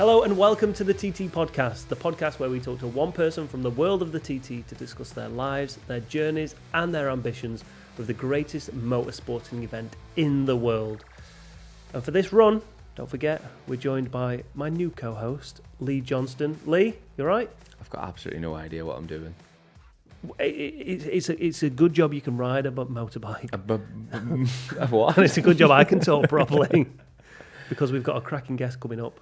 Hello and welcome to the TT Podcast, the podcast where we talk to one person from the world of the TT to discuss their lives, their journeys and their ambitions with the greatest motorsporting event in the world. And for this run, don't forget, we're joined by my new co-host, Lee Johnston. Lee, you all right? I've got absolutely no idea what I'm doing. It's a good job you can ride a motorbike. What? And it's a good job I can talk properly because we've got a cracking guest coming up.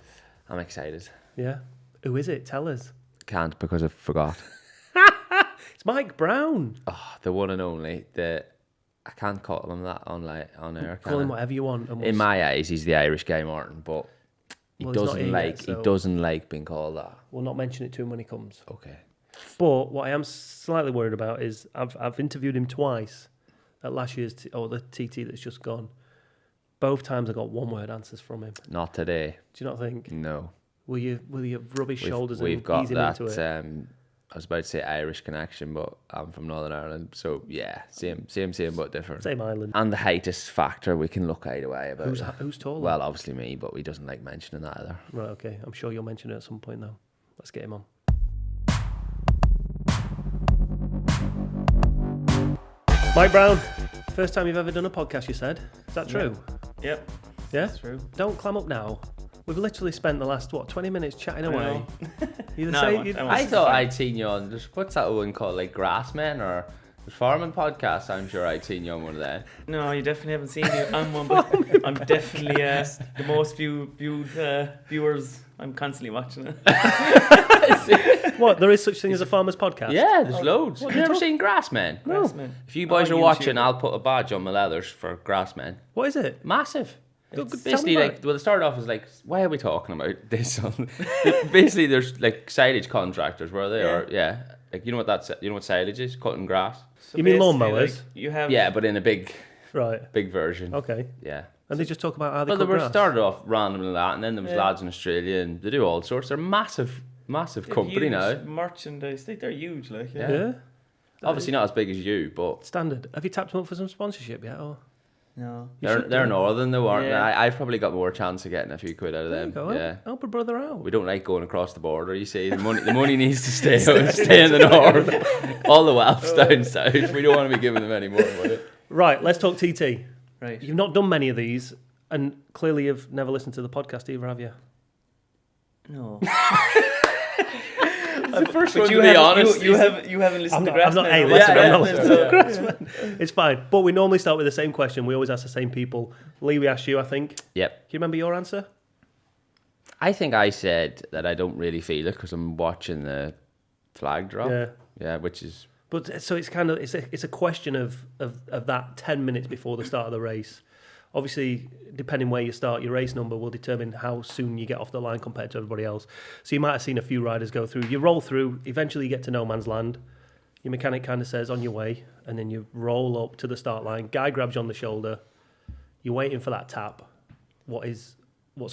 I'm excited. Yeah? Who is it? Tell us. Can't because I forgot. It's Mike Browne. Oh, the one and only. I can't call him that on air. Call him whatever you want. In my eyes, he's the Irish Guy Martin, but he doesn't like being called that. We'll not mention it to him when he comes. Okay. But what I am slightly worried about is I've interviewed him twice at last year's the TT that's just gone. Both times I got one-word answers from him. Not today. Do you not think? No. Will you rub his shoulders and we've got ease him that, into it? I was about to say Irish connection, but I'm from Northern Ireland, so yeah, same, but different. Same island. And the heightest factor we can look either way about. Who's taller? Well, obviously me, but he doesn't like mentioning that either. Right, okay. I'm sure you'll mention it at some point though. Let's get him on. Mike Browne, first time you've ever done a podcast, you said. Is that true? Yep. Yeah? That's true. Don't clam up now. We've literally spent the last, 20 minutes chatting away. I thought I'd seen you on, what's that one called, like Grassmen or the Farming Podcast? I'm sure I'd seen you on one of them. No, you definitely haven't seen me on one, but I'm definitely the most viewed viewers. I'm constantly watching it. What, there is such thing as a farmer's podcast? Yeah, there's loads. Have you never seen Grassmen? No. Grassmen. If you boys On are watching, YouTube. I'll put a badge on my leathers for Grassmen. What is it? Massive. Go- It's tell me basically about like, well, it started off as like, why are we talking about this? Basically, there's like silage contractors, were they? Yeah. Or yeah, like you know what silage is? Cutting grass. So You mean basically, lawnmowers? like, you have Yeah, but in a big Right. version. Okay. Yeah. And they just talk about how they Well, cut they were grass. started off randomly that, and then there was Yeah. lads in Australia, and they do all sorts. They're massive they've company huge now. merchandise. Like they're huge, like Yeah. Yeah? Obviously not as big as you, but Standard. Have you tapped them up for some sponsorship yet? Or? No. they're northern. They weren't. Yeah. I've probably got more chance of getting a few quid out of There you them. go. Yeah. Help a brother out. We don't like going across the border. You see, the money needs to stay in the north. All the wealth's down south. We don't want to be giving them any more money. Right, let's talk TT. Right. You've not done many of these, and clearly you've never listened to the podcast either, have you? No. The first But one, you to be honest. you haven't listened to I'm not Grassmen. listen, I'm not Yeah, listening yeah. to Grassman. It's fine. But we normally start with the same question. We always ask the same people. Lee, we asked you, I think. Can Yep. you remember your answer? I think I said that I don't really feel it because I'm watching the flag drop. Yeah. Yeah, which is But so it's kind of it's a question of that 10 minutes before the start of the race. Obviously, depending where you start, your race number will determine how soon you get off the line compared to everybody else. So you might have seen a few riders go through. You roll through, eventually you get to no man's land. Your mechanic kind of says on your way, and then you roll up to the start line. Guy grabs you on the shoulder. You're waiting for that tap. What's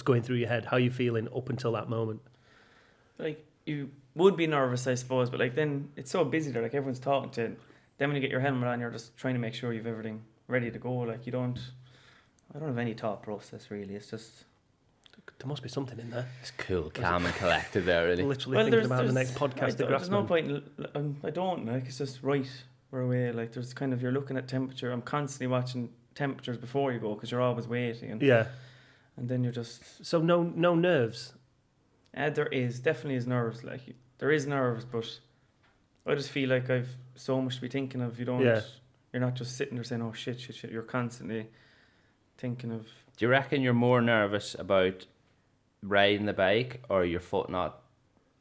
going through your head? How are you feeling up until that moment? Like you would be nervous, I suppose, but like then it's so busy there. Like everyone's talking to you. Then when you get your helmet on, you're just trying to make sure you've everything ready to go. Like I don't have any thought process really. It's just There must be something in there. it's cool, calm and collected there, really. Literally thinking about the next podcast. There's no point. I don't like. It's just right. We're away. Like there's kind of you're looking at temperature. I'm constantly watching temperatures before you go because you're always waiting. Yeah. And then you're just. So no nerves. There is definitely is nerves. Like there is nerves, but I just feel like I've so much to be thinking of. You don't. Yeah. You're not just sitting there saying, "Oh shit." You're constantly thinking of. Do you reckon you're more nervous about riding the bike or your foot not,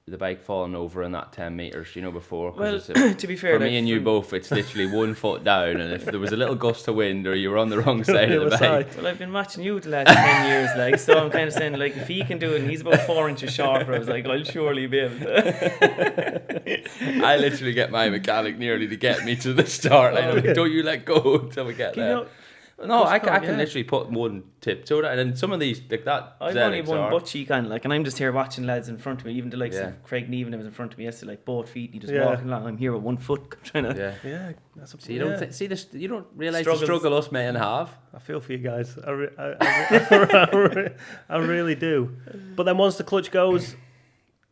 the bike falling over in that 10 metres, before? Well, to be fair, for me and you both, it's literally 1 foot down, and if there was a little gust of wind or you were on the wrong side of the bike. Well, I've been watching you the last 10 years, like, so I'm kind of saying, like, if he can do it and he's about 4 inches shorter, I was like, I'll surely be able to. I literally get my mechanic nearly to get me to the start line. I'm like, don't you let go until we get there. No, I Clutch can yeah. literally put one tip to that, and then some of these like that. I've only ZXR, one butt cheek on, like, and I'm just here watching lads in front of me. Even the likes Yeah. of Craig Neven that was in front of me yesterday, like both feet, he just Yeah. walking along. I'm here with 1 foot trying to. Yeah. Yeah, that's a, So you don't yeah. see this. You don't realize Struggles. the struggle us men have. I feel for you guys. I really do. But then once the clutch goes,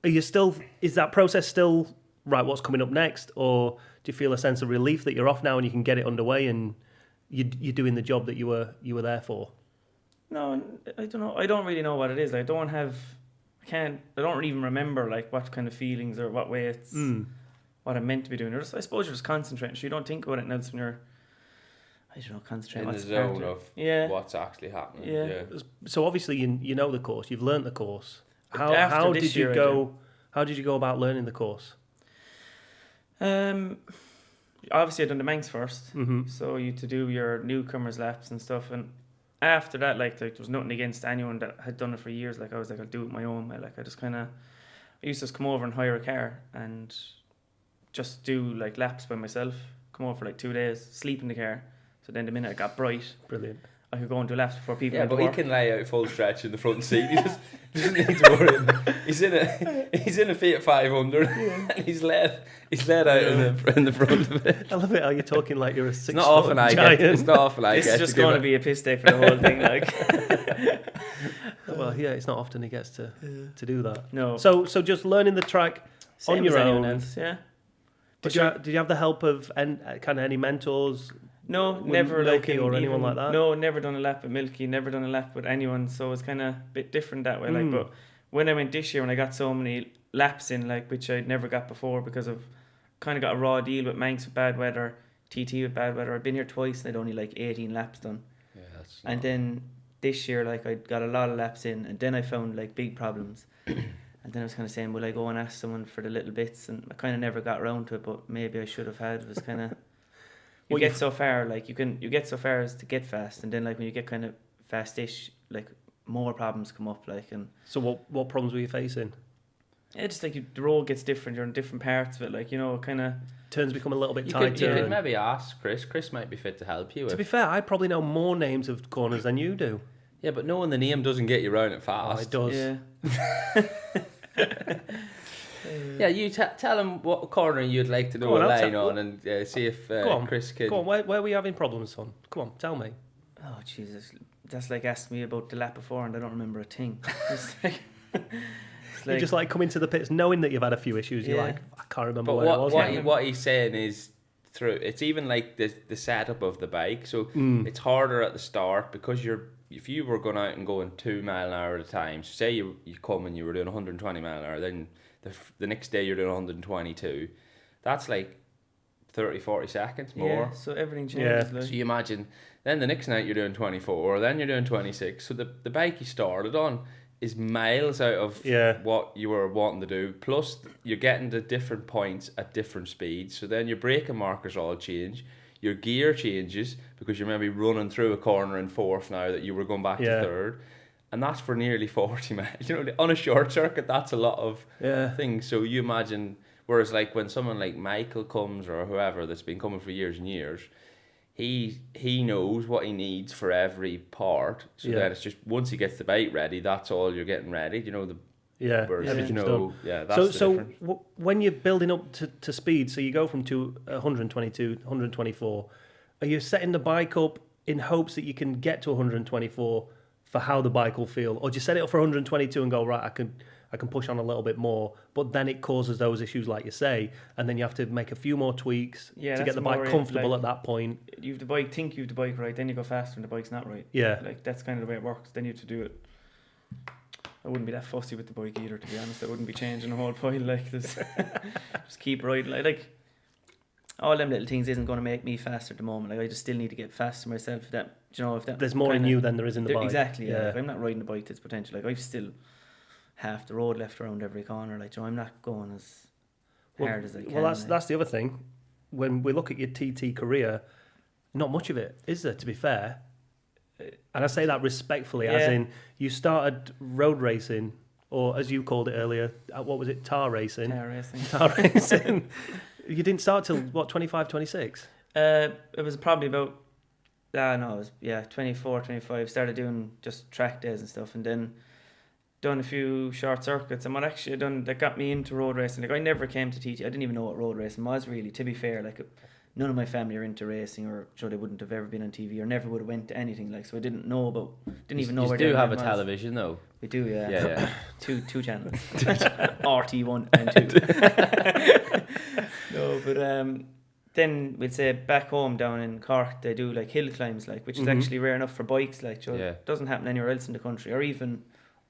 are you still? Is that process still right? What's coming up next, or do you feel a sense of relief that you're off now and you can get it underway and you're doing the job that you were there for? No, I don't know. I don't really know what it is. Like, I don't even remember like what kind of feelings or what way it's what I'm meant to be doing. I suppose you're just concentrating. So you don't think about it else when you're, I don't know, concentrating. In the what's part zone it. of Yeah. what's actually happening. Yeah. Yeah. So obviously you know the course. You've learnt the course. How After this did you year, I go? How did you go about learning the course? Obviously I done the Manx first. Mm-hmm. So you to do your newcomers laps and stuff, and after that, like there was nothing against anyone that had done it for years. Like I was like, I'll do it my own way. Like I used to just come over and hire a car and just do like laps by myself. Come over for like 2 days, sleep in the car. So then the minute it got bright, Brilliant. I could go and do laps before people. Yeah, went to but he work. can lay out full stretch in the front seat. He just doesn't need to worry. He's in a Fiat 500. And he's led out in the front of it. I love it how you're talking like you're a 6 It's not often I giant. get. It's not often I This get. is just going to be a piss day for the whole thing. Like, Well, yeah, it's not often he gets to do that. no. So just learning the track Same on as your anyone own. else, yeah. Did you have the help of kind of any mentors? No, With never like Milky or anyone like that? No, never done a lap with Milky, never done a lap with anyone, so it's kind of a bit different that way. Like, Mm. but when I went this year, when I got so many laps in, like which I'd never got before because of kind of got a raw deal with Manx with bad weather, TT with bad weather. I've been here twice and I'd only like 18 laps done, Yeah, that's and then this year like I got a lot of laps in, and then I found like big problems. And then I was kind of saying, will I go and ask someone for the little bits? And I kind of never got around to it, but maybe I should have had. It was kind of, you Well, get so far, like you get so far as to get fast, and then like when you get kind of fast-ish, like more problems come up, like, and So what problems were you facing? yeah, just like the road gets different. You're in different parts of it, like kind of. Turns become a little bit you tighter. could and- maybe ask Chris. Chris might be fit to help you. To be fair, I probably know more names of corners than you do. Yeah, but knowing the name doesn't get you round it Oh, fast. it does. Yeah. Yeah, you tell him what corner you'd like to do Go on, a I'll line tell- on, and see if Go on, Chris can. Go on, where are we having problems, son? Come on, tell me. Oh Jesus, that's like asking me about the lap before, and I don't remember a thing. It's like, You just like coming to the pits knowing that you've had a few issues. You're Yeah. like, I can't remember But where it was. now." what he's saying is through. It's even like the setup of the bike. So it's harder at the start because if you were going out and going 2 mile an hour at a time. So say you come and you were doing 120 mile an hour, then the next day you're doing 122. That's like 30-40 seconds more. Yeah, so everything changes. Yeah. Like. So you imagine, then the next night you're doing 24, then you're doing 26. So the bike you started on is miles out of Yeah. what you were wanting to do. Plus, you're getting to different points at different speeds. So then your braking markers all change. Your gear changes because you're maybe running through a corner in fourth now that you were going back Yeah. to third. And that's for nearly 40 miles. You know, on a short circuit, that's a lot of Yeah. things. So you imagine, whereas like when someone like Michael comes or whoever that's been coming for years and years, he knows what he needs for every part. So Yeah. then it's just once he gets the bike ready, that's all you're getting ready. You know, Yeah. whereas Everything's you done. know, that's the So difference. when you're building up to speed, so you go from 122, 124, are you setting the bike up in hopes that you can get to 124 for how the bike will feel, or do you set it up for 122 and go, right, I can push on a little bit more, but then it causes those issues like you say, and then you have to make a few more tweaks Yeah, to get that's the bike more it, comfortable like- at that point. You have the bike, think you have the bike right, then you go faster and the bike's not right. Yeah. Like that's kind of the way it works. Then you have to do it. I wouldn't be that fussy with the bike either, to be honest. I wouldn't be changing the whole point. Like this, just keep riding. Like all them little things isn't going to make me faster at the moment. Like I just still need to get faster myself. If that There's more in kinda- you than there is in the bike. Exactly. Yeah. Yeah. Like, I'm not riding the bike to its potential. Like I've still half the road left around every corner. Like I'm not going as hard as I can. Well, like. that's the other thing. When we look at your TT career, not much of it, is there, to be fair? And I say that respectfully, as Yeah. in you started road racing, or as you called it earlier, what was it, tar racing? Car racing. Tar racing. You didn't start till, what, 25, 26? It was probably about No, it was 24, 25. Started doing just track days and stuff, and then done a few short circuits. And what actually I done that got me into road racing, like I never came to TT. I didn't even know what road racing was really. To be fair, like none of my family are into racing, or sure they wouldn't have ever been on TV, or never would have went to anything like. So I didn't even know where. You do have a was. television though. We do, yeah. Yeah. two channels, RT1 and 2. No, but then we'd say back home down in Cork they do like hill climbs, like, which is actually rare enough for bikes, like. So it doesn't happen anywhere else in the country, or even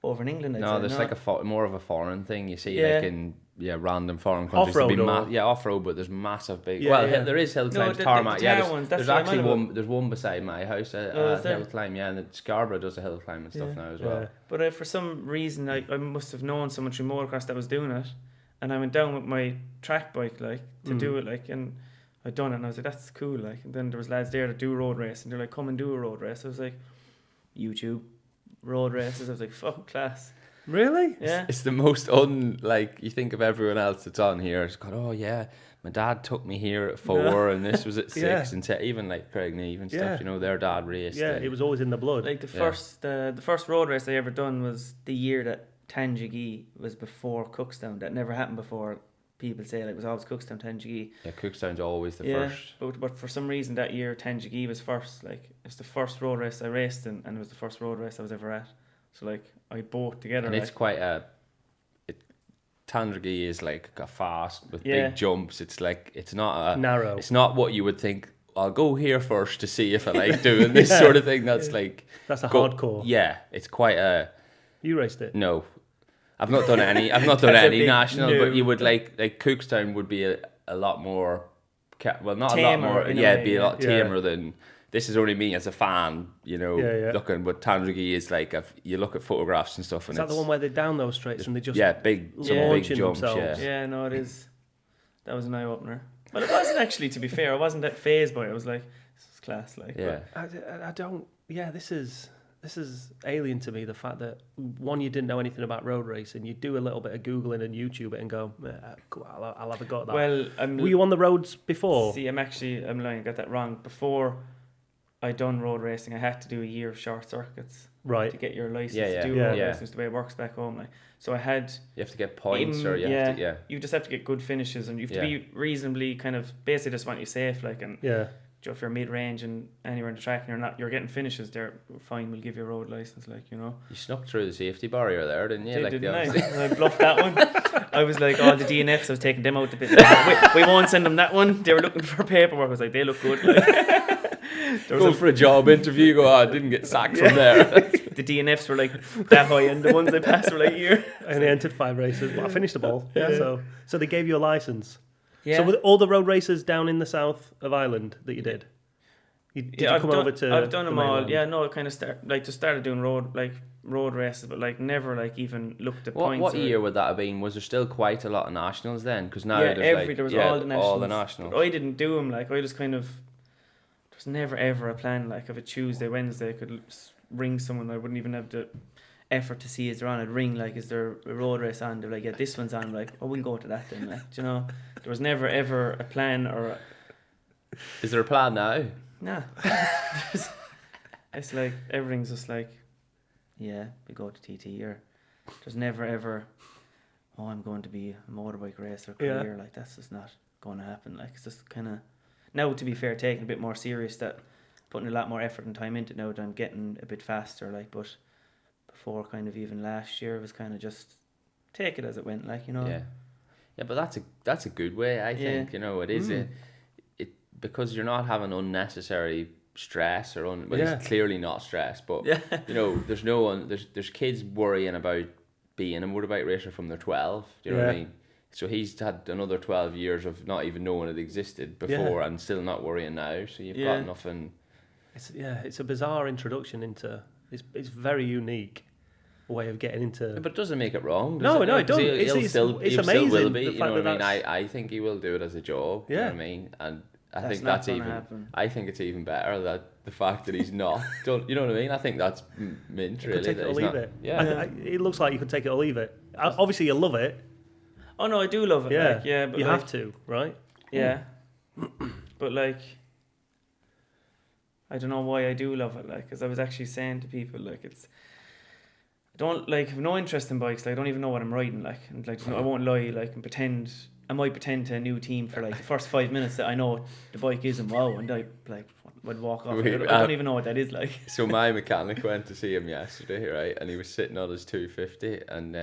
over in England. There's like more of a foreign thing you see, like in random foreign countries. Off-road off-road, but there's massive big. there is hill climbs, tarmac. There's actually one beside my house, a hill climb. Yeah, and Scarborough does a hill climb and stuff now as well. But for some reason, I must have known someone through motocross that was doing it, and I went down with my track bike, like, to do it, like, and I'd done it, and I was like, that's cool, like. And then there was lads there that do road race, and they're like, come and do a road race. I was like, YouTube road races. I was like, fuck, class. Really? Yeah. It's the most you think of everyone else that's on here. It's got, oh yeah, my dad took me here at 4 and this was at 6 and even like Craig and Eve and stuff, their dad raced. Yeah, it was always in the blood. Like the first road race I ever done was the year that Tanjigee was before Cookstown. That never happened before. People say, like, it was always Cookstown, Tanjigee. Yeah, Cookstown's always the first. But for some reason that year Tanjigee was first. Like, it was the first road race I raced in, and it was the first road race I was ever at. So like I both together. And it's quite Tanjigee is like a fast with big jumps. It's like it's not narrow. It's not what you would think. I'll go here first to see if I like doing this sort of thing. That's like hardcore. Yeah, it's quite a. You raced it? No, I've not done any. I've not done any national, but you would like Cookstown would be a lot more. Well, not tamer, a lot more. It'd be a lot tamer than. This is only me as a fan, looking. But Tanjigee is like you look at photographs and stuff. And is that the one where they're down those straights and they just big jumps? Themselves. Yeah, no, it is. That was an eye opener. But it wasn't actually. To be fair, I wasn't that phased by it. I was like, this is class. Like, yeah. I don't. Yeah, this is alien to me. The fact that one, you didn't know anything about road racing. You do a little bit of Googling and YouTube it and go, cool, I'll have a go at that. Well, were you on the roads before? See, I'm lying. I got that wrong. Before I done road racing, I had to do a year of short circuits, right, to get your license to do road racing. The way it works back home, like. So I had. You have to get points, or you have to. You just have to get good finishes, and you have to be reasonably kind of basically just want you safe, like, and if you're mid range and anywhere in the track and you're getting finishes, they're fine. We'll give you a road license, like, You snuck through the safety barrier there, didn't you? Didn't I? I bluffed that one. I was like, the DNFs, I was taking them out a bit. We won't send them that one. They were looking for paperwork. I was like, they look good. Like. Go for a job interview. Go, I didn't get sacked from there. The DNFs were like that high, and the ones I passed were like here. I only entered 5 races, but I finished them all. So they gave you a license. Yeah. So with all the road races down in the south of Ireland that you did, I've done them all. Yeah, no, I kind of started doing road races, but never even looked at points. What year would that have been? Was there still quite a lot of nationals then? Because now there was all the nationals. But I didn't do them. I just kind of. There was never ever a plan. Of a Tuesday, Wednesday, I could ring someone. I wouldn't even have the effort to see is there on. I'd ring is there a road race on? They're like, yeah, this one's on. I'm like, oh, we'll go to that then. There was never ever a plan or. Is there a plan now? Nah. It's like everything's just we go to TT, or there's never ever, I'm going to be a motorbike racer career. That's just not going to happen. It's just kind of now, to be fair, taking a bit more serious, that putting a lot more effort and time into it now, that I'm getting a bit faster. But before, kind of even last year, it was kind of just take it as it went. Yeah, but that's a good way. I think it is because you're not having unnecessary stress it's clearly not stress, but there's no one. There's kids worrying about being a motorbike racer from they're 12. Do you know what I mean? So he's had another 12 years of not even knowing it existed before and still not worrying now. So you've got nothing. It's a bizarre introduction into. It's very unique way of getting into. But it doesn't make it wrong. No, it doesn't. It's amazing. Still will be. You know what I mean? I think he will do it as a job. You know what I mean? And I think that's even. Happen. I think it's even better that the fact that he's not. You know what I mean? I think that's mint. Really, take it or leave it. Yeah, it looks like you could take it or leave it. Obviously, you love it. Oh no, I do love it. But you have to, right? Yeah, but I don't know why I do love it, like, because I was actually saying to people, like, I don't, like, have no interest in bikes, like, I don't even know what I'm riding, like, and, like, I won't lie, like, and I might pretend to a new team for, like, the first 5 minutes that I know what the bike is and wow, and I, like, would walk off. I don't even know what that is, like. So my mechanic went to see him yesterday, right, and he was sitting on his 250, and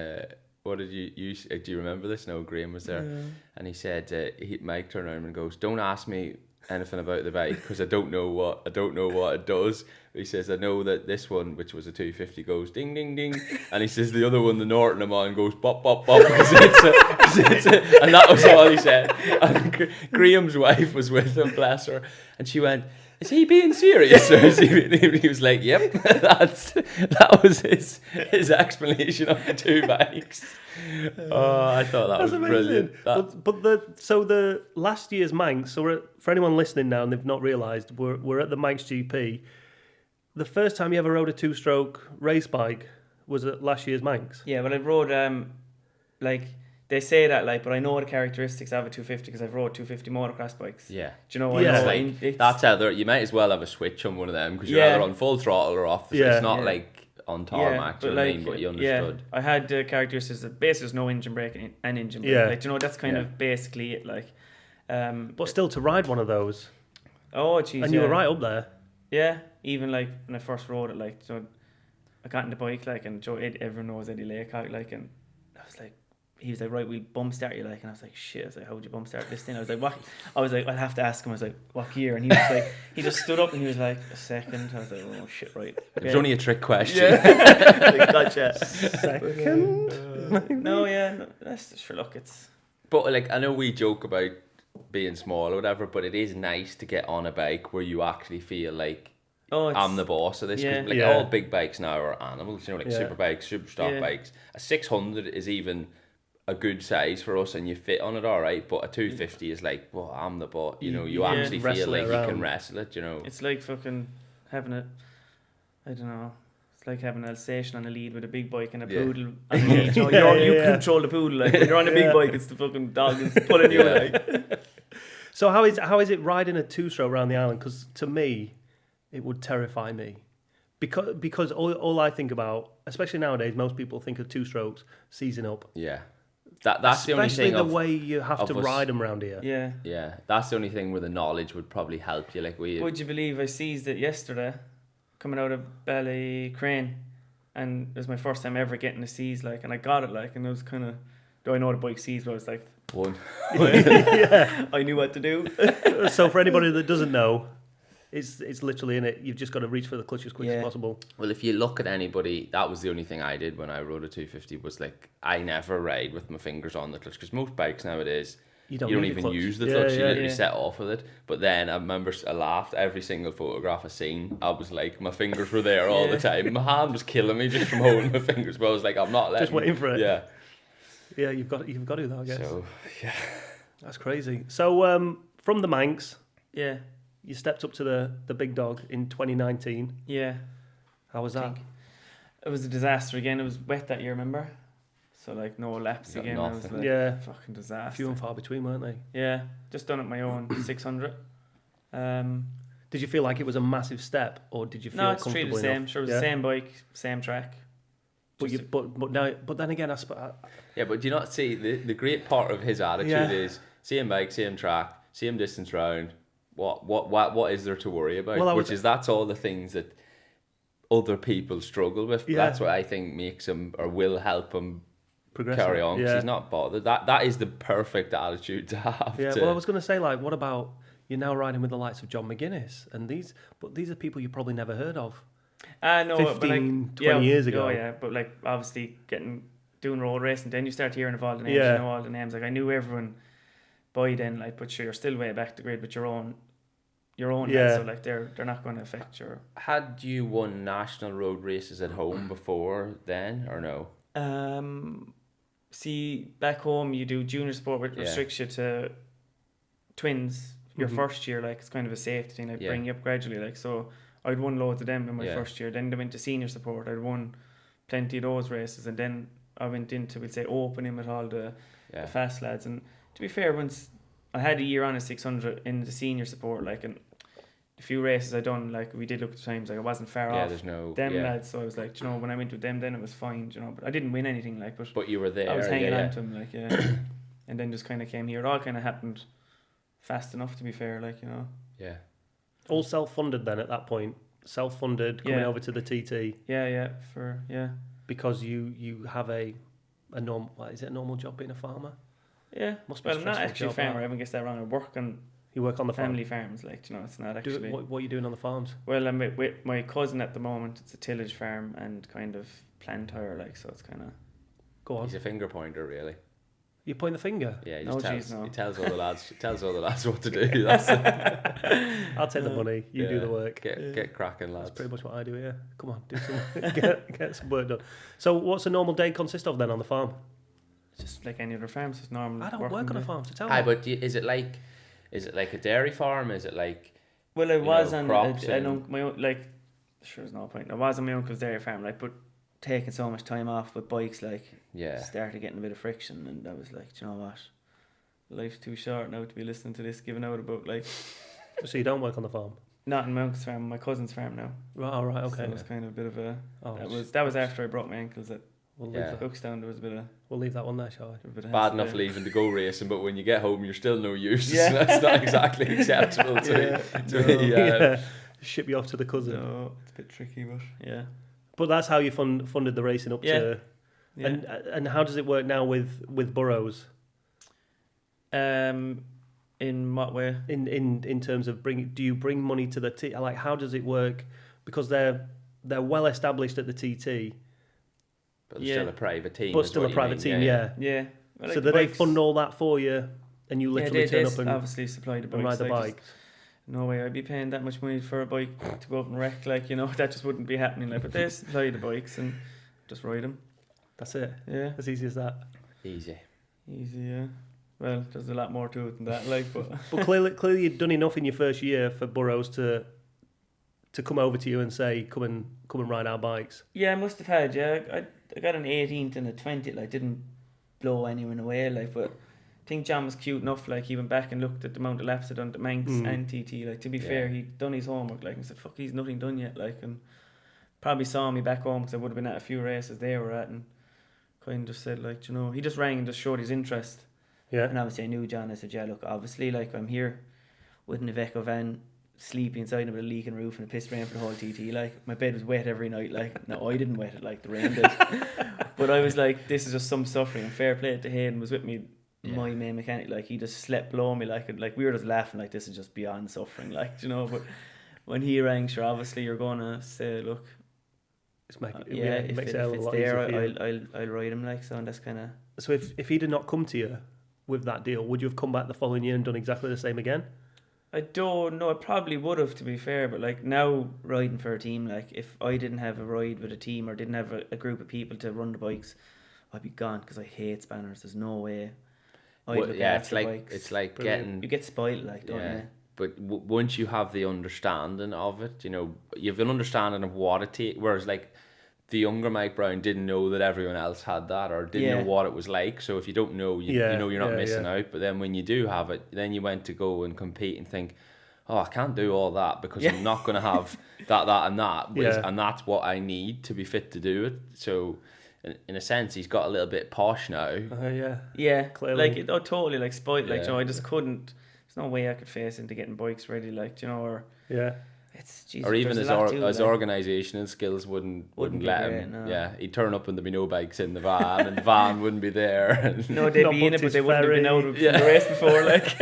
what did you do you remember this? No, Graham was there, and he said, Mike turned around and goes, "Don't ask me anything about the bike because I don't know what it does." He says, "I know that this one, which was a 250, goes ding ding ding," and he says the other one, the Norton I'm on, goes bop bop bop because and that was all he said. And Graham's wife was with him, bless her, and she went, "Is he being serious?" Or is he was like, "Yep." that was his explanation of the two bikes. Oh, I thought that was brilliant. But the last year's Manx. So for anyone listening now and they've not realised, we're at the Manx GP. The first time you ever rode a 2-stroke race bike was at last year's Manx. Yeah, but I rode like. They say that, like, but I know the characteristics of a 250 because I've rode 250 motocross bikes. Yeah. Do you know what? Yeah. Like, that's how you might as well have a switch on one of them because you're either on full throttle or off. It's not like on tarmac, you know what I mean? But you understood. Yeah, I had the characteristics of basically there's no engine brake and engine brake. Yeah. Like, do you know, that's kind of basically it, like. But still to ride one of those. Oh, jeez. And you were right up there. Yeah, even like when I first rode it, like, so I got in the bike, like, and everyone knows Eddie Laycock, like, and I was like, he was like, "Right, we'll bump start you," like, and I was like, "Shit!" I was like, "How would you bump start this thing?" I was like, "What?" I was like, "I'll have to ask him." I was like, "What gear?" And he was like, he just stood up and he was like, "A second." I was like, "Oh shit, right." Okay. It was only a trick question. Yeah. Like, gotcha. Second. No, that's just for luck. It's. But like, I know we joke about being small or whatever, but it is nice to get on a bike where you actually feel like I'm the boss of this. Yeah. Like all big bikes now are animals, you know, like super bikes, super stock Yeah. bikes. A 600 is even a good size for us and you fit on it all right, but a 250 is like, well, I'm the boss, you know, you actually feel like you can wrestle it, you know. It's like fucking having I don't know, it's like having an Alsatian on a lead with a big bike and a poodle on the lead. You know, you control the poodle, like when you're on a big bike, it's the fucking dog that's pulling you, like. So how is it riding a 2-stroke around the island? Because to me, it would terrify me. Because all I think about, especially nowadays, most people think of 2-strokes seizing up. Yeah. That's the only thing. Especially the way you have to ride them around here. Yeah. Yeah, that's the only thing where the knowledge would probably help you. Like would you believe I seized it yesterday, coming out of Ballycrane, and it was my first time ever getting a seize, like, and I got it, like, and it was kind of. Do I know the bike seized? But I was like, one. Yeah. I knew what to do. So for anybody that doesn't know, it's literally in it. You've just got to reach for the clutch as quick as possible. Well, if you look at anybody, that was the only thing I did when I rode a 250 was like I never ride with my fingers on the clutch because most bikes nowadays you don't even use the clutch. You literally set off with it. But then I remember I laughed every single photograph I seen. I was like, my fingers were there all the time. My hand was killing me just from holding my fingers. But I was like, I'm not letting. Just waiting for it. Yeah. Yeah, you've got to though, I guess. So yeah, that's crazy. So from the Manx, you stepped up to the big dog in 2019. Yeah. How was that? It was a disaster again. It was wet that year, remember? So like no laps again. It was like fucking disaster. Few and far between, weren't they? Yeah, just done it my own 600. Did you feel like it was a massive step, or did you feel no? It's comfortable treated the same. enough? Sure, it was the same bike, same track. But then again, yeah. But do you not see the great part of his attitude is same bike, same track, same distance round. What is there to worry about? Well, that's all the things that other people struggle with. Yeah. That's what I think makes him or will help him carry on. Because he's not bothered. That is the perfect attitude to have. Yeah. Well, I was going to say, like, what about you're now riding with the likes of John McGuinness and these are people you probably never heard of. No, 15, but like, 20 years ago. Oh yeah, but like obviously doing road racing, then you start hearing of all the names. You know all the names. Like I knew everyone by then. Like, but sure, you're still way back the grid with your own. Yeah. So like they're not going to affect your. Had you won national road races at home before then, or no? See, back home you do junior sport, which restricts you to twins. Your first year, like it's kind of a safety thing. Like bring you up gradually. Like so. I'd won loads of them in my first year. Then they went to senior support. I'd won plenty of those races. And then I went into, we'd say, opening with all the fast lads. And to be fair, once I had a year on a 600 in the senior support, like, and a few races I done, like we did look at the times, like I wasn't far off there's no them lads, so I was like, you know, when I went with them then it was fine, you know, but I didn't win anything, like, But you were there. I was hanging on to them, like, and then just kind of came here. It all kind of happened fast enough, to be fair, like, you know. Yeah. All self-funded then at that point. Self-funded, coming over to the TT. Because you have a normal, is it a normal job being a farmer? Yeah. Must be Well, I'm not actually a job, farmer. Everyone gets that wrong. I work on You work on the family farm? farms, like, you know, it's not actually. What are you doing on the farms? Well, I'm with my cousin at the moment. It's a tillage farm and kind of plant hire, like, so it's kind of. Go on. He's a finger pointer, really. You point the finger? Yeah, he No, just no. he tells all the lads what to do. That's it. I'll take the money. You do the work. Get cracking, lads. That's pretty much what I do here. Come on, do some get some work done. So, what's a normal day consist of then on the farm? It's just like any other farm. It's normal. I don't work on a farm, so tell Aye, me. but is it like a dairy farm? Is it like? Well, I was on. crops I and- know my own, like. Sure, there's no point. I was on my uncle's dairy farm, like, but taking so much time off with bikes, like, Yeah. started getting a bit of friction, and I was like, do you know what? Life's too short now to be listening to this, giving out about, like. So you don't work on the farm? Not in my uncle's farm, my cousin's farm now. Right, all right, okay. So it was kind of a bit of a. Oh, That was after I broke my ankles at We'll Yeah. leave, Hookstown. There was a bit of. we'll leave that one there, shall A bit of Bad hassle enough there. leaving to go racing, but when you get home, you're still no use. Yeah. That's not exactly acceptable to No. me. yeah. Ship you off to the cousin. No, it's a bit tricky, but yeah. But that's how you funded the racing up to. Yeah. And how does it work now with Burrows? In what way? In terms of do you bring money to the T? Like, how does it work? Because they're well established at the TT, But it's still a private team. but is still what a you private mean. team. Yeah. Yeah. Well, So like do the they bikes- fund all that for you, and you literally they turn up and obviously supply the bikes. ride the like, bike? just- No way I'd be paying that much money for a bike to go up and wreck, like, you know, that just wouldn't be happening. Like, but they supply the bikes and just ride them. That's it. Yeah. As easy as that. Easy. Easy, yeah. Well, there's a lot more to it than that, like, but But clearly you'd done enough in your first year for Burrows to come over to you and say, come and ride our bikes. yeah, I must have had, yeah. I got an 18th and a 20th, like, didn't blow anyone away, like, but I think John was cute enough, like, he went back and looked at the amount of laps I'd done at Manx and TT, like, to be fair, he'd done his homework, like, and said, fuck, he's nothing done yet, like, and probably saw me back home because I would have been at a few races they were at, and kind of just said, like, you know, he just rang and just showed his interest. Yeah. And obviously I knew John. I said, yeah, look, obviously, like, I'm here with an Iveco van, sleeping inside with a leaking roof and a piss rain for the whole TT. Like, my bed was wet every night. Like, no, I didn't wet it, like, the rain did. But I was like, this is just some suffering. And fair play to Hayden was with me, my main mechanic. Like, he just slept below me. Like, we were just laughing, like, this is just beyond suffering. Like, you know, but when he rang, sure, obviously you're going to say, look, It's make, if makes it a it's lot there, easier for you. I'll ride him, like, so, and that's kind of. So if he did not come to you with that deal, would you have come back the following year and done exactly the same again? I don't know. I probably would have, to be fair. But like now, riding for a team, like if I didn't have a ride with a team or didn't have a group of people to run the bikes, I'd be gone because I hate spanners. There's no way. It's like But getting. you get spoiled, like, don't you? But once you have the understanding of it, you know, you have an understanding of what it takes. Whereas, like, the younger Mike Browne didn't know that everyone else had that or didn't know what it was like. So if you don't know, you know you're not missing out. But then when you do have it, then you went to go and compete and think, oh, I can't do all that because I'm not going to have that, and that. And that's what I need to be fit to do it. So in a sense, he's got a little bit posh now. Yeah, Clearly. like, spoiled. Like, you know, I just couldn't. There's no way I could face into getting bikes ready, like, you know, or it's Jesus, or even there's his a lot to it, his like. organisational skills wouldn't Wouldn't be let great, him. no. Yeah, he'd turn up and there'd be no bikes in the van, and the van wouldn't be there. No, they'd Not be in it, booked but his they wouldn't have been out of Yeah. the race before, like.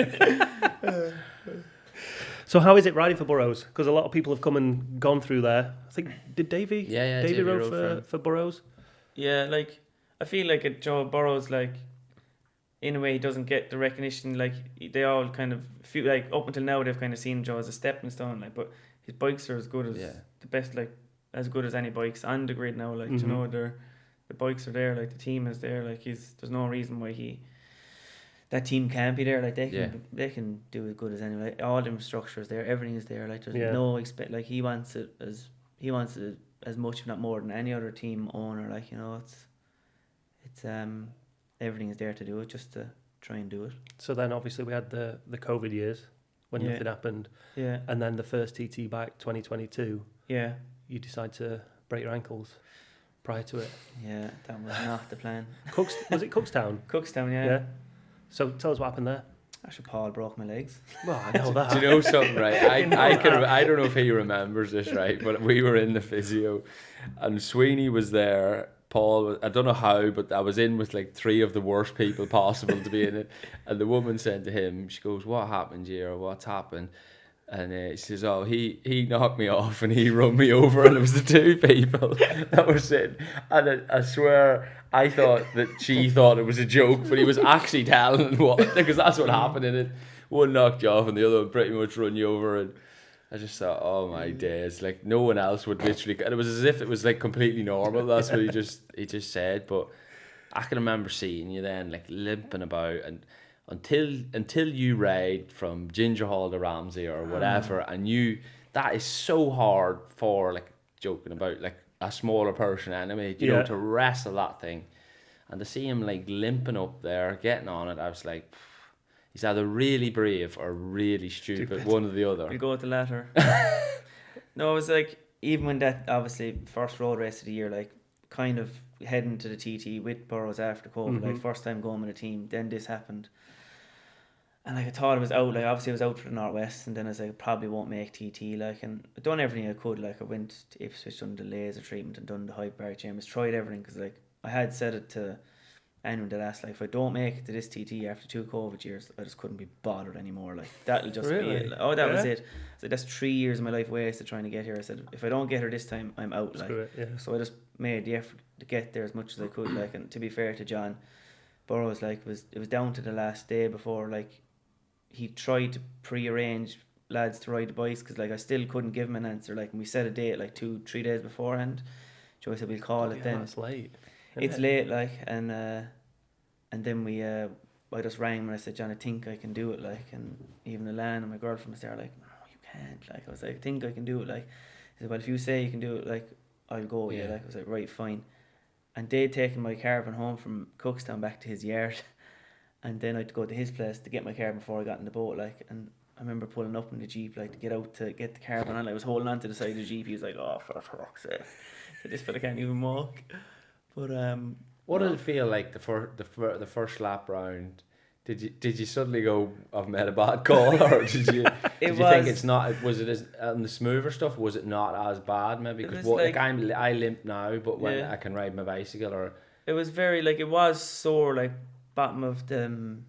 So how is it riding for Burrows? Because a lot of people have come and gone through there. I think, did Davey? Yeah, Davey Davey rode rode for Burrows. Yeah, like, I feel like Joe Burrows, like, in a way, he doesn't get the recognition. Like, they all kind of feel like up until now they've kind of seen Joe as a stepping stone. Like, but his bikes are as good as the best, like, as good as any bikes on the grid now. Like, you know, the bikes are there. Like, the team is there. Like, there's no reason why that team can't be there. Like, they can do as good as anyone. Like, all the infrastructure is there. Everything is there. Like, there's no like, he wants it as much, if not more, than any other team owner. Like, you know, it's everything is there to do it, just to try and do it. So then obviously we had the COVID years when nothing happened. Yeah. And then the first TT back, 2022, Yeah. you decide to break your ankles prior to it. Yeah, that was not the plan. Was it Cookstown? Cookstown, yeah. Yeah. So tell us what happened there. Actually, Paul broke my legs. Well, I know that. Do you know something, right? I don't know if he remembers this, right? But we were in the physio, and Sweeney was there. Paul, I don't know how, but I was in with like 3 of the worst people possible to be in it. And the woman said to him, she goes, "What happened here? What's happened?" And he says, "Oh, he knocked me off and he run me over." And it was the 2 people that were sitting. And I swear, I thought that she thought it was a joke, but he was actually telling what, because that's what happened in it. One knocked you off and the other one pretty much run you over. And I just thought, oh my days, like no one else would literally, and it was as if it was like completely normal. That's what he just said. But I can remember seeing you then like limping about, and until you ride from Ginger Hall to Ramsey or whatever, and that is so hard for, like, joking about, like a smaller person anyway, you know, to wrestle that thing, and to see him like limping up there, getting on it, I was like, he's either really brave or really stupid. One or the other. We'll go with the latter. No, it was like, even when that, obviously, first road race of the year, like, kind of heading to the TT with Burrows after COVID, like, first time going with a team, then this happened. And, like, I thought I was out, like, obviously I was out for the Northwest, and then I was like, probably won't make TT, like, and I done everything I could, like, I went to Ipswich, done the laser treatment, and done the hyperbaric chambers, tried everything, because, like, I had said it to anyone that asked, like, if I don't make it to this TT after 2 COVID years, I just couldn't be bothered anymore. Like, that'll just be it. Like, that was it. So that's 3 years of my life wasted trying to get here. I said, if I don't get here this time, I'm out. Like, so I just made the effort to get there as much as I could. Like, and to be fair to John, Burrows, like, it was down to the last day before, like, he tried to pre-arrange lads to ride the bikes, because, like, I still couldn't give him an answer. Like, and we set a date like 2-3 days beforehand. Joey said, we'll call it then. That's late. It's late, like, and then I just rang him and I said, John, I think I can do it, like, and even Alan and my girlfriend was there, like, no, you can't, like, I was like, I think I can do it, like, he said, well, if you say you can do it, like, I'll go with you, like, I was like, right, fine, and they'd taken my caravan home from Cookstown back to his yard, and then I had to go to his place to get my caravan before I got in the boat, like, and I remember pulling up in the Jeep, like, to get out to get the caravan on, I was holding on to the side of the Jeep, he was like, oh, for fuck's sake, this fella can't even walk. But what did it feel like the first lap round? Did you suddenly go, I've made a bad call, or did you think it's not? Was it on the smoother stuff? Was it not as bad maybe? Because I limp now, but when I can ride my bicycle, or it was very, like, it was sore, like bottom of the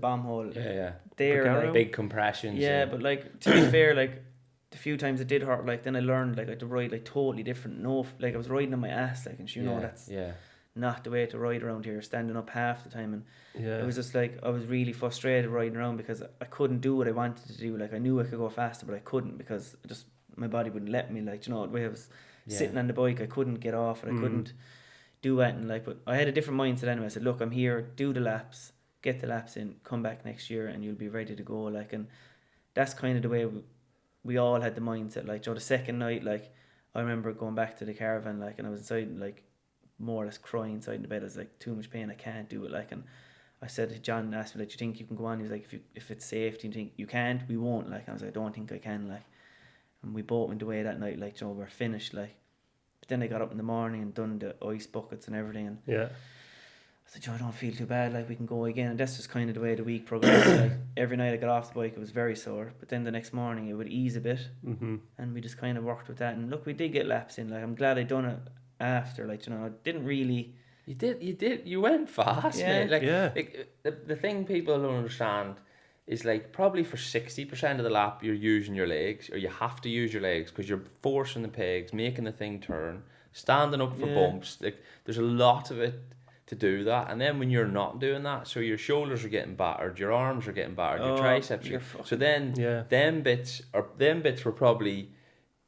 bomb hole. Yeah. There, like, big compressions. Yeah, but, like, to be fair, like, the few times it did hurt, like, then I learned, like, I had to ride, like, totally different. No, like, I was riding on my ass, like, and you know that's not the way to ride around here, standing up half the time, and it was just like, I was really frustrated riding around because I couldn't do what I wanted to do. Like, I knew I could go faster, but I couldn't, because just my body wouldn't let me, like, you know, the way I was sitting on the bike, I couldn't get off, and I couldn't do anything, like, but I had a different mindset anyway. I said, look, I'm here, do the laps, get the laps in, come back next year, and you'll be ready to go, like, and that's kind of the way we all had the mindset, like, you know, the second night, like, I remember going back to the caravan, like, and I was inside, like, more or less crying inside in the bed. I was like, too much pain, I can't do it, like, and I said, John asked me, like, do you think you can go on? He was like, if it's safe, do you think you can't? We won't, like, and I was like, I don't think I can, like, and we both went away that night, like, you know, we're finished, like, but then I got up in the morning and done the ice buckets and everything, and I said, Joe, I don't feel too bad, like, we can go again. And that's just kind of the way the week progressed. Like, every night I got off the bike, it was very sore, but then the next morning it would ease a bit, and we just kind of worked with that. And look, we did get laps in. Like, I'm glad I done it after. Like, you know, I didn't really. You did. You went fast, mate. Like, the thing people don't understand is, like, probably for 60% of the lap you're using your legs, or you have to use your legs because you're forcing the pegs, making the thing turn, standing up for bumps. Like, there's a lot of it to do that, and then when you're not doing that, so your shoulders are getting battered, your arms are getting battered, your triceps so then them bits were probably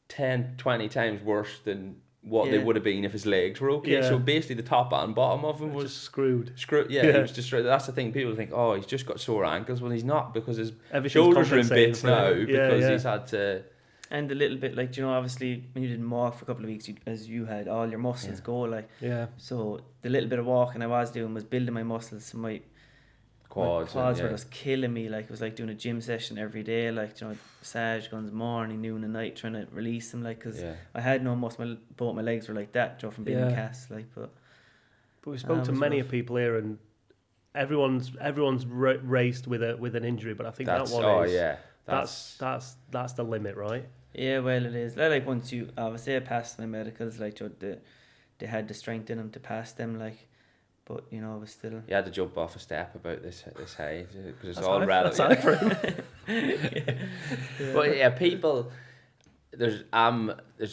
10-20 times worse than what they would have been if his legs were okay. So basically the top and bottom of him was just screwed. He was destroyed. That's the thing, people think, oh, he's just got sore ankles. Well, he's not, because his shoulders are in bits now because he's had to. And a little bit, like, you know, obviously when you didn't walk for a couple of weeks, as you had, all your muscles go, like. Yeah. So the little bit of walking I was doing was building my muscles. So my quads. My quads and, were just killing me. Like, it was like doing a gym session every day. Like, you know, massage guns morning, noon, and night, trying to release them. Like, because I had no muscle. Both my legs were like that, you know, from being in casts. Like, but we spoke to many people here, and everyone's raced with an injury. But I think that's the limit, right? Yeah, well, it is. Like once you obviously I passed my medicals, like they had the strength in them to pass them, like. But you know, it was still. You had to jump off a step about this height because it's all relative. But yeah, people. There's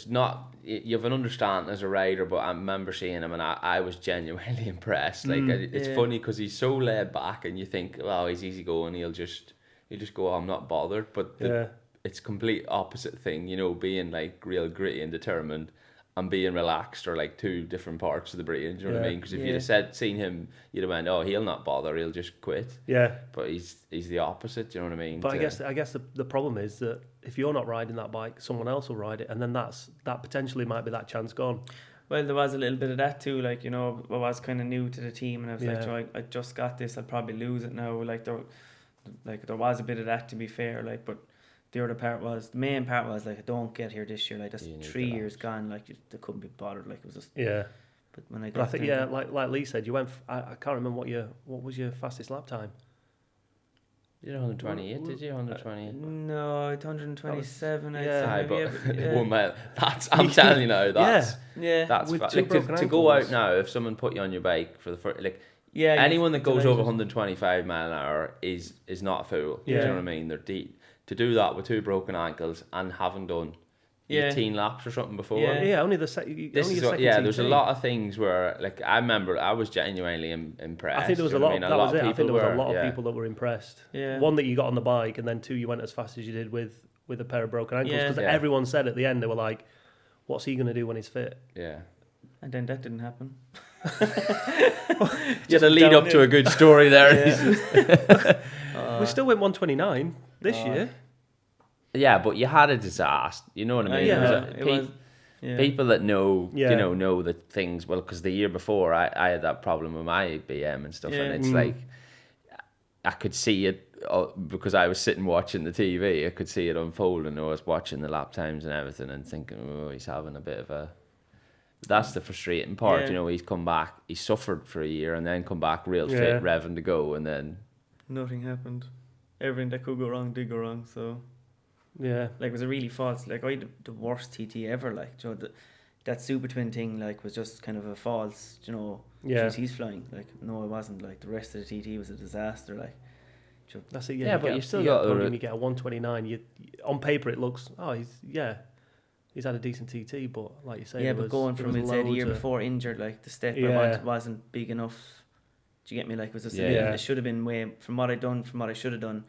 not. You have an understanding as a rider, but I remember seeing him and I was genuinely impressed. Like it's funny because he's so laid back, and you think, well, he's easy going. He'll just go, oh, I'm not bothered. But it's complete opposite thing. You know, being like real gritty and determined. And being relaxed are like two different parts of the brain. Do you know what I mean? Because if you'd have seen him, you'd have went, "Oh, he'll not bother. He'll just quit." Yeah. But he's the opposite. Do you know what I mean? But I guess the problem is that if you're not riding that bike, someone else will ride it, and then that potentially might be that chance gone. Well, there was a little bit of that too. Like, you know, I was kind of new to the team, and I was like, "Oh, I just got this. I'll probably lose it now." Like there was a bit of that, to be fair. Like, but. The main part was like, I don't get here this year. Like, that's 3 years gone. Like, they couldn't be bothered. Like, it was just. Yeah. But when I got there, like Lee said, you went. I can't remember what was your fastest lap time. You did 128, did you? 128? No, it's 127. But 1 mile. I'm telling you now, that's to go out now. If someone put you on your bike for the first, like. Yeah. Anyone that goes over 125 mile an hour is not a fool. Yeah. Do you know what I mean? They're deep. To do that with 2 broken ankles and having done 18 laps or something before. Yeah, only the second. There's a lot of things where, like, I remember I was genuinely impressed. I think there was a lot. That was it. I think there was a lot of people that were impressed. Yeah. 1, that you got on the bike, and then 2, you went as fast as you did with a pair of broken ankles. Because everyone said at the end, they were like, "What's he going to do when he's fit?" Yeah. And then that didn't happen. You had a lead up to a good story there. We still went 129 this year. Yeah, but you had a disaster. You know what I mean? People that know, know that things. Well, because the year before, I had that problem with my BM and stuff, and it's like I could see it because I was sitting watching the TV. I could see it unfold, and I was watching the lap times and everything, and thinking, "Oh, he's having a bit of a." That's the frustrating part. You know, he's come back. He suffered for a year, and then come back real fit, revving to go, and then nothing happened. Everything that could go wrong did go wrong. So. Yeah, like, it was a really false. Like, I had the worst TT ever. Like, you know, that super twin thing, like, was just kind of a false. You know, geez, he's flying. Like, no, it wasn't. Like, the rest of the TT was a disaster. Like, that's it. Yeah, but you still got you get a 129. You on paper it looks. Oh, he's had a decent TT, but like you say, but going from the year before injured, like, the step wasn't big enough. Do you get me? Like, it was just it should have been way from what I should have done,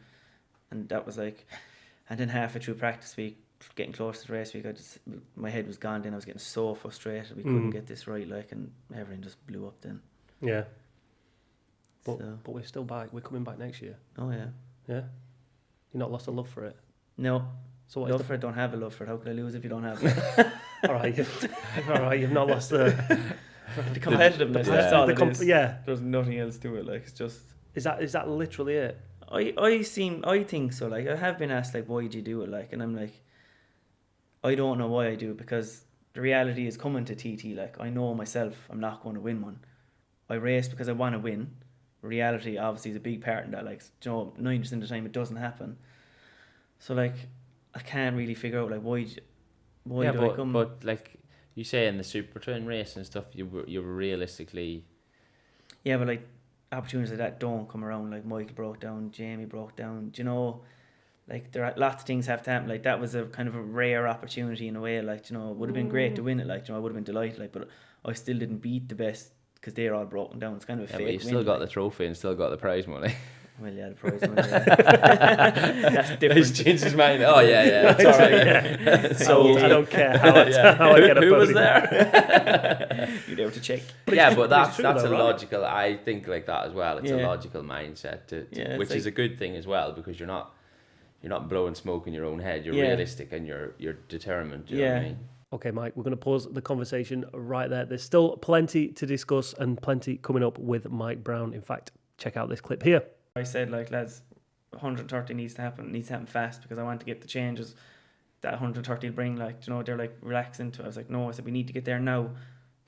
and that was like. And then halfway through practice week, getting close to the race week, my head was gone. Then I was getting so frustrated. We couldn't get this right, like, and everything just blew up then. Yeah. But we're still back. We're coming back next year. Oh yeah. Yeah. You're not lost a love for it. No. So love for it. Don't have a love for it. How could I lose if you don't have it? All right. You've not lost the competitiveness. That's all it is. Yeah. There's nothing else to it. Like, it's just. Is that literally it? I think so. Like, I have been asked, like, why do you do it? Like, and I'm like, I don't know why I do it, because the reality is coming to TT. Like, I know myself, I'm not going to win one. I race because I want to win. Reality obviously is a big part in that. Like, you know, 90% of the time it doesn't happen. So, like, I can't really figure out, like, why do I come? But like you say, in the super twin race and stuff, you were realistically. Yeah, but like, opportunities like that don't come around. Like, Michael broke down, Jamie broke down. Do you know, like, there are lots of things have to happen. Like, that was a kind of a rare opportunity in a way. Like, you know, it would have been great to win it. Like, you know, I would have been delighted. Like, but I still didn't beat the best because they're all broken down. It's kind of a fake but you still got the trophy and still got the prize money. Well, yeah, the prize money. That's different. He's changed his mind. Oh yeah, that's all right. Yeah. So I don't care how I get a Who was there? You'd be able to check. But that's a logical. I think like that as well. It's a logical mindset which is a good thing as well, because you're not blowing smoke in your own head. You're realistic and you're determined. Do you know what I mean? Okay, Mike, we're going to pause the conversation right there. There's still plenty to discuss and plenty coming up with Mike Browne. In fact, check out this clip here. I said, like, lads, 130 needs to happen fast, because I want to get the changes that 130 will bring. Like, you know, they're like relaxing to it. I was like, no, I said we need to get there now,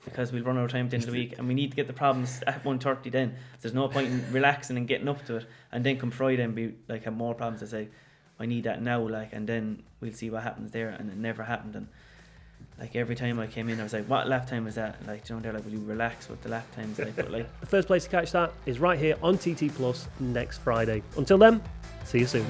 because we'll run out of time at the end of the week, and we need to get the problems at 130 then. So there's no point in relaxing and getting up to it, and then come Friday and be like, have more problems. I say, I need that now, like, and then we'll see what happens there. And it never happened. And like, every time I came in, I was like, what lap time is that? Like, you know, they're like, will you relax with the lap times? Like, but like, The first place to catch that is right here on TT Plus next Friday. Until then, see you soon.